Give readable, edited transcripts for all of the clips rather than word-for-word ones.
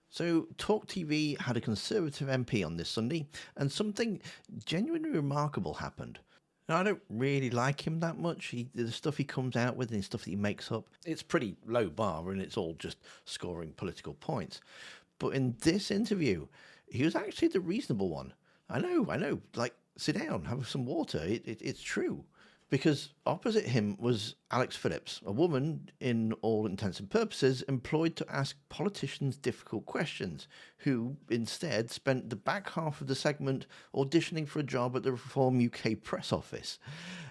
So, Talk TV had a Conservative MP on this Sunday, and something genuinely remarkable happened. Now, I don't really like him that much. The stuff he comes out with and the stuff that he makes up, it's pretty low bar and it's all just scoring political points. But in this interview, he was actually the reasonable one. I know. Like, sit down, have some water. It's true. Because opposite him was Alex Phillips, a woman, in all intents and purposes, employed to ask politicians difficult questions, who instead spent the back half of the segment auditioning for a job at the Reform UK press office.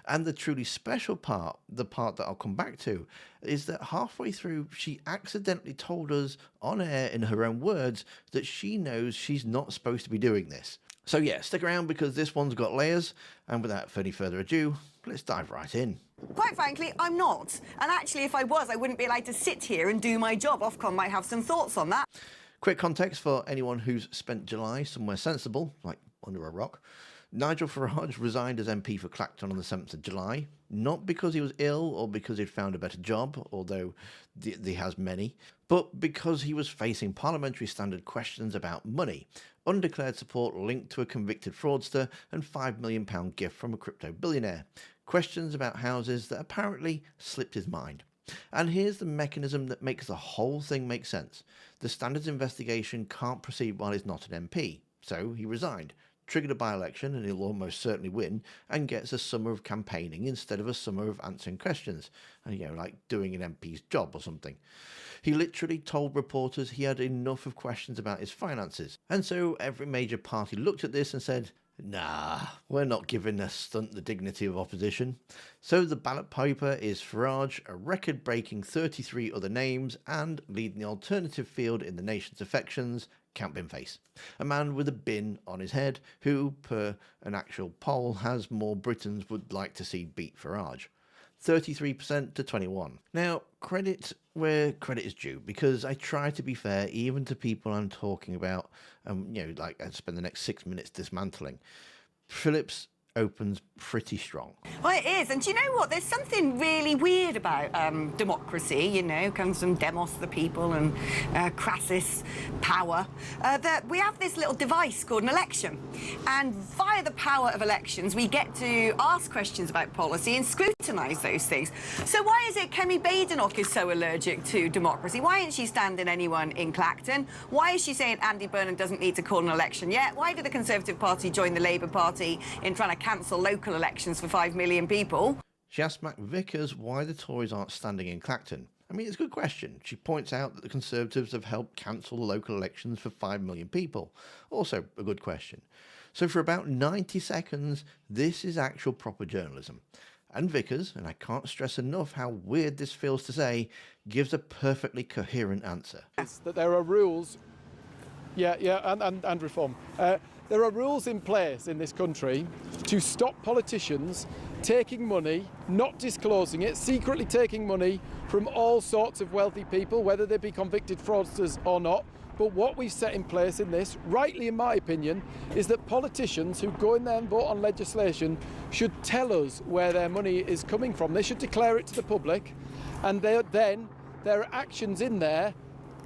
And the truly special part, the part that I'll come back to, is that halfway through, she accidentally told us on air in her own words that she knows she's not supposed to be doing this. So yeah, stick around because this one's got layers, and without any further ado, let's dive right in. Quite frankly, I'm not. And actually, if I was, I wouldn't be allowed to sit here and do my job. Ofcom might have some thoughts on that. Quick context for anyone who's spent July somewhere sensible, like under a rock. Nigel Farage resigned as MP for Clacton on the 7th of July, not because he was ill or because he'd found a better job, although he has many, but because he was facing parliamentary standard questions about money, undeclared support linked to a convicted fraudster, and £5 million gift from a crypto billionaire. Questions about houses that apparently slipped his mind. And here's the mechanism that makes the whole thing make sense. The standards investigation can't proceed while he's not an MP, so he resigned, triggered a by-election, and he'll almost certainly win, and gets a summer of campaigning instead of a summer of answering questions, and like doing an MP's job or something. He literally told reporters he had enough of questions about his finances, and so every major party looked at this and said, nah, we're not giving a stunt the dignity of opposition. So the ballot paper is Farage, a record-breaking 33 other names, and leading the alternative field in the nation's affections, Count Binface, a man with a bin on his head who, per an actual poll, has more Britons would like to see beat Farage. 33% to 21%. Now, credit where credit is due, because I try to be fair even to people I'm talking about, like I spend the next 6 minutes dismantling. Phillips opens pretty strong. Well, it is. And do you know what? There's something really weird about democracy, comes from demos, the people, and crassus, power, that we have this little device called an election. And via the power of elections, we get to ask questions about policy and scrutinise those things. So why is it Kemi Badenoch is so allergic to democracy? Why isn't she standing anyone in Clacton? Why is she saying Andy Burnham doesn't need to call an election yet? Why did the Conservative Party join the Labour Party in trying to cancel local elections for 5 million people? She asked Matt Vickers why the Tories aren't standing in Clacton. I mean, it's a good question. She points out that the Conservatives have helped cancel the local elections for 5 million people. Also a good question. So for about 90 seconds, this is actual proper journalism. And Vickers, and I can't stress enough how weird this feels to say, gives a perfectly coherent answer. That there are rules, and reform. There are rules in place in this country to stop politicians taking money, not disclosing it, secretly taking money from all sorts of wealthy people, whether they be convicted fraudsters or not. But what we've set in place in this, rightly in my opinion, is that politicians who go in there and vote on legislation should tell us where their money is coming from. They should declare it to the public, and then their actions in there,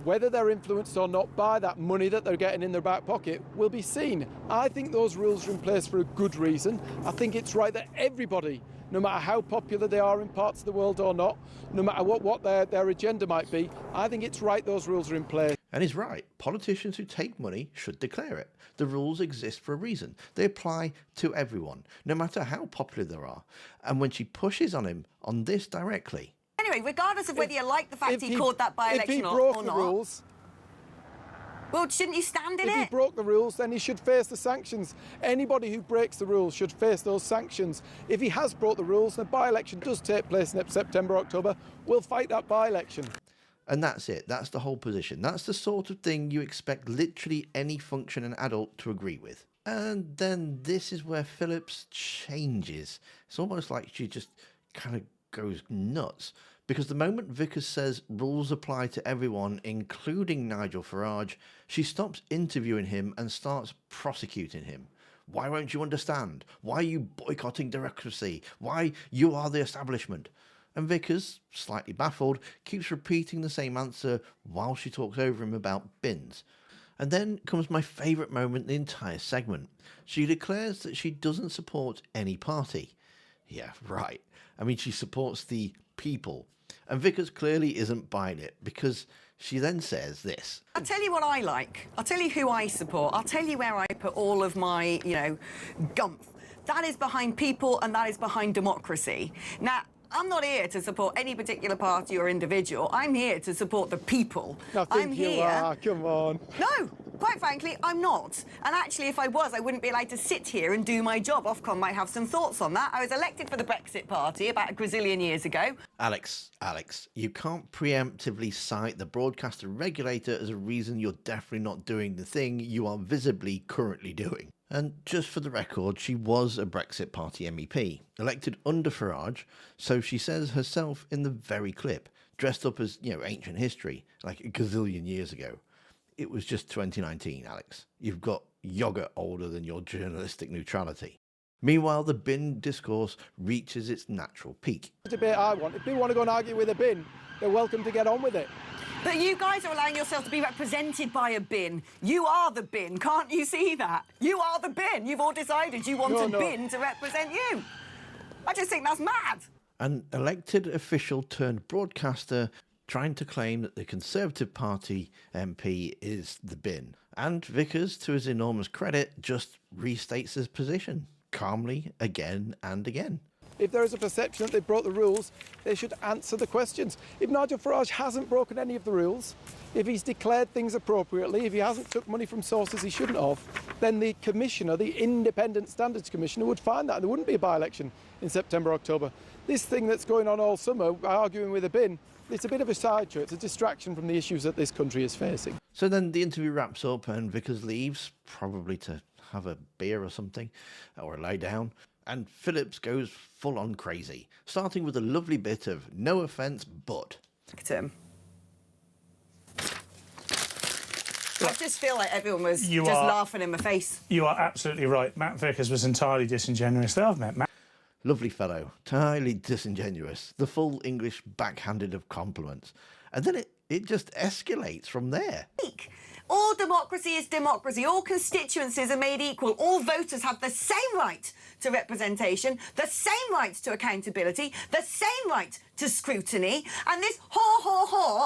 whether they're influenced or not by that money that they're getting in their back pocket, will be seen. I think those rules are in place for a good reason. I think it's right that everybody, no matter how popular they are in parts of the world or not, no matter what their agenda might be, I think it's right those rules are in place. And he's right. Politicians who take money should declare it. The rules exist for a reason. They apply to everyone, no matter how popular they are. And when she pushes on him on this directly... Anyway, regardless of whether you like the fact he called that by-election or not... If he broke the rules... Well, shouldn't you stand in it? If he broke the rules, then he should face the sanctions. Anybody who breaks the rules should face those sanctions. If he has broke the rules, the by-election does take place in September, October, we'll fight that by-election. And that's it. That's the whole position. That's the sort of thing you expect literally any functioning adult to agree with. And then this is where Phillips changes. It's almost like she just kind of goes nuts. Because the moment Vickers says rules apply to everyone, including Nigel Farage, she stops interviewing him and starts prosecuting him. Why won't you understand? Why are you boycotting democracy? Why you are the establishment? And Vickers, slightly baffled, keeps repeating the same answer while she talks over him about bins. And then comes my favourite moment in the entire segment. She declares that she doesn't support any party. Yeah, right. I mean, she supports the people. And Vickers clearly isn't buying it, because she then says this. I'll tell you what I like. I'll tell you who I support. I'll tell you where I put all of my, gumph. That is behind people, and that is behind democracy. Now, I'm not here to support any particular party or individual. I'm here to support the people. I think you are. Come on. No, quite frankly, I'm not. And actually, if I was, I wouldn't be allowed to sit here and do my job. Ofcom might have some thoughts on that. I was elected for the Brexit Party about a gazillion years ago. Alex, you can't preemptively cite the broadcaster regulator as a reason you're definitely not doing the thing you are visibly currently doing. And just for the record, she was a Brexit Party MEP, elected under Farage, so she says herself in the very clip, dressed up as, ancient history, like a gazillion years ago. It was just 2019, Alex. You've got yoghurt older than your journalistic neutrality. Meanwhile, the bin discourse reaches its natural peak. The debate I want. If people want to go and argue with a bin, they're welcome to get on with it. But you guys are allowing yourself to be represented by a bin. You are the bin. Can't you see that? You are the bin. You've all decided you want bin to represent you. I just think that's mad. An elected official turned broadcaster trying to claim that the Conservative Party MP is the bin. And Vickers, to his enormous credit, just restates his position, calmly, again and again. If there is a perception that they broke the rules, they should answer the questions. If Nigel Farage hasn't broken any of the rules, if he's declared things appropriately, if he hasn't took money from sources he shouldn't have, then the commissioner, the independent standards commissioner, would find that and there wouldn't be a by-election in September, October. This thing that's going on all summer, arguing with a bin, it's a bit of a sideshow. It's a distraction from the issues that this country is facing. So then the interview wraps up and Vickers leaves, probably to have a beer or something, or lie down. And Phillips goes full-on crazy, starting with a lovely bit of no offence, but. Tim. I just feel like everyone was laughing in my face. You are absolutely right. Matt Vickers was entirely disingenuous. I've met Matt. Lovely fellow, entirely disingenuous, the full English backhanded of compliments. And then it just escalates from there. All democracy is democracy. All constituencies are made equal. All voters have the same right to representation, the same right to accountability, the same right to scrutiny. And this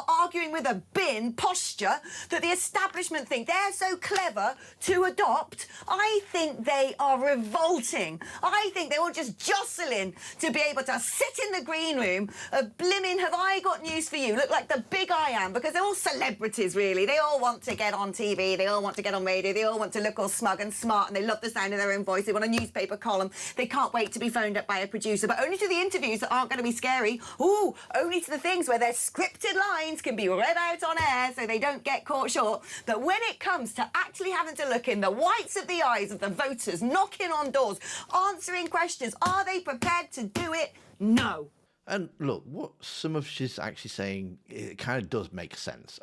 arguing with a bin posture that the establishment think they're so clever to adopt, I think they are revolting. I think they want just jostling to be able to sit in the green room of blimmin' have I got news for you, look like the big I am, because they're all celebrities, really. They all want to get on TV, they all want to get on radio, they all want to look all smug and smart, and they love the sound of their own voice. They want a newspaper column. They can't wait to be phoned up by a producer, but only to the interviews that aren't going to be scary. Ooh, only to the things where their scripted lines can be read out on air so they don't get caught short. But when it comes to actually having to look in the whites of the eyes of the voters, knocking on doors, answering questions, are they prepared to do it? No. And look, what some of she's actually saying, it kind of does make sense.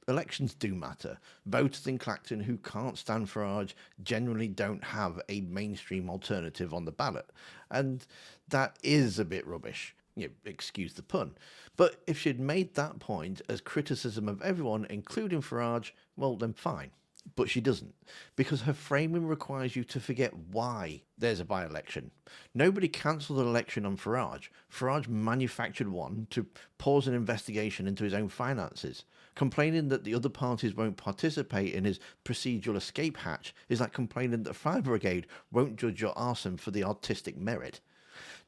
Elections do matter. Voters in Clacton who can't stand Farage generally don't have a mainstream alternative on the ballot. And that is a bit rubbish. Excuse the pun. But if she'd made that point as criticism of everyone, including Farage, well, then fine. But she doesn't, because her framing requires you to forget why there's a by-election. Nobody cancelled an election on Farage. Farage manufactured one to pause an investigation into his own finances. Complaining that the other parties won't participate in his procedural escape hatch is like complaining that the Fire Brigade won't judge your arson for the artistic merit.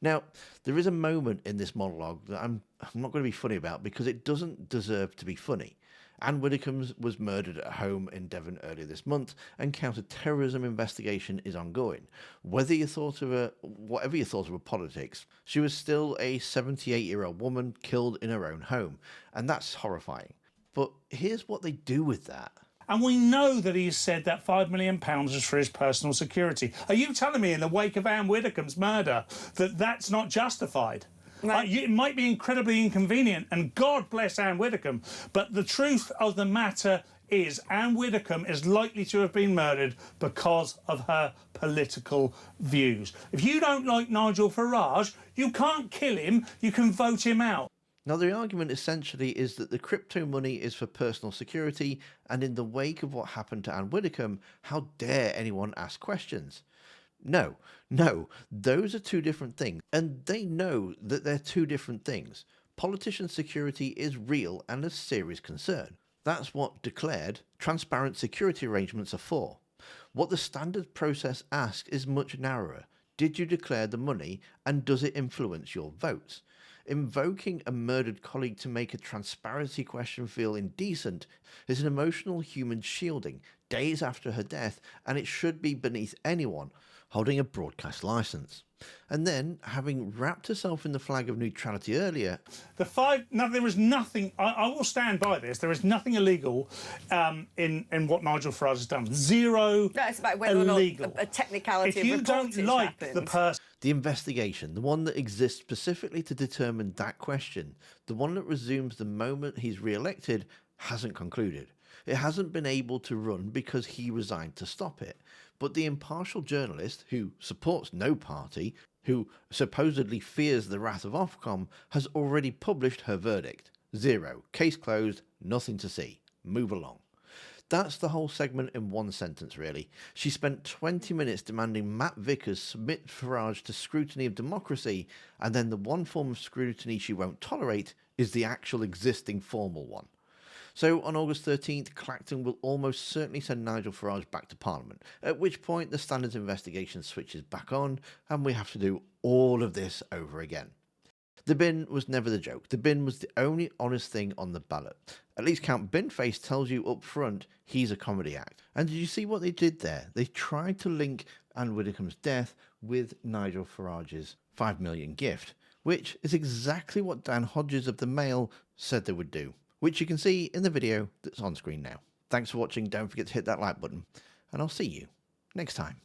Now, there is a moment in this monologue that I'm not going to be funny about because it doesn't deserve to be funny. Anne Widdecombe was murdered at home in Devon earlier this month, and counter-terrorism investigation is ongoing. Whatever you thought of her politics, she was still a 78-year-old woman killed in her own home, and that's horrifying. But here's what they do with that. And we know that he's said that £5 million was for his personal security. Are you telling me in the wake of Anne Widdecombe's murder that that's not justified? No. It might be incredibly inconvenient, and God bless Anne Widdecombe, but the truth of the matter is Anne Widdecombe is likely to have been murdered because of her political views. If you don't like Nigel Farage, you can't kill him, you can vote him out. Now, the argument essentially is that the crypto money is for personal security, and in the wake of what happened to Anne Widdecombe, how dare anyone ask questions? No, those are two different things, and they know that they're two different things. Politician security is real and a serious concern. That's what declared transparent security arrangements are for. What the standard process asks is much narrower. Did you declare the money, and does it influence your votes? Invoking a murdered colleague to make a transparency question feel indecent is an emotional human shielding days after her death, and it should be beneath anyone holding a broadcast license. And then, having wrapped herself in the flag of neutrality earlier... there was nothing, I will stand by this, there is nothing illegal in what Nigel Farage has done. Zero That's about whether illegal. or not a technicality if of you don't reportage like happened. the person... The investigation, the one that exists specifically to determine that question, the one that resumes the moment he's re-elected, hasn't concluded. It hasn't been able to run because he resigned to stop it. But the impartial journalist, who supports no party, who supposedly fears the wrath of Ofcom, has already published her verdict. 0. Case closed, nothing to see. Move along. That's the whole segment in one sentence, really. She spent 20 minutes demanding Matt Vickers submit Farage to scrutiny of democracy, and then the one form of scrutiny she won't tolerate is the actual existing formal one. So on August 13th, Clacton will almost certainly send Nigel Farage back to Parliament, at which point the Standards investigation switches back on, and we have to do all of this over again. The bin was never the joke. The bin was the only honest thing on the ballot. At least Count Binface tells you up front he's a comedy act. And did you see what they did there? They tried to link Anne Widdecombe's death with Nigel Farage's $5 million gift, which is exactly what Dan Hodges of the Mail said they would do, which you can see in the video that's on screen now. Thanks for watching. Don't forget to hit that like button, and I'll see you next time.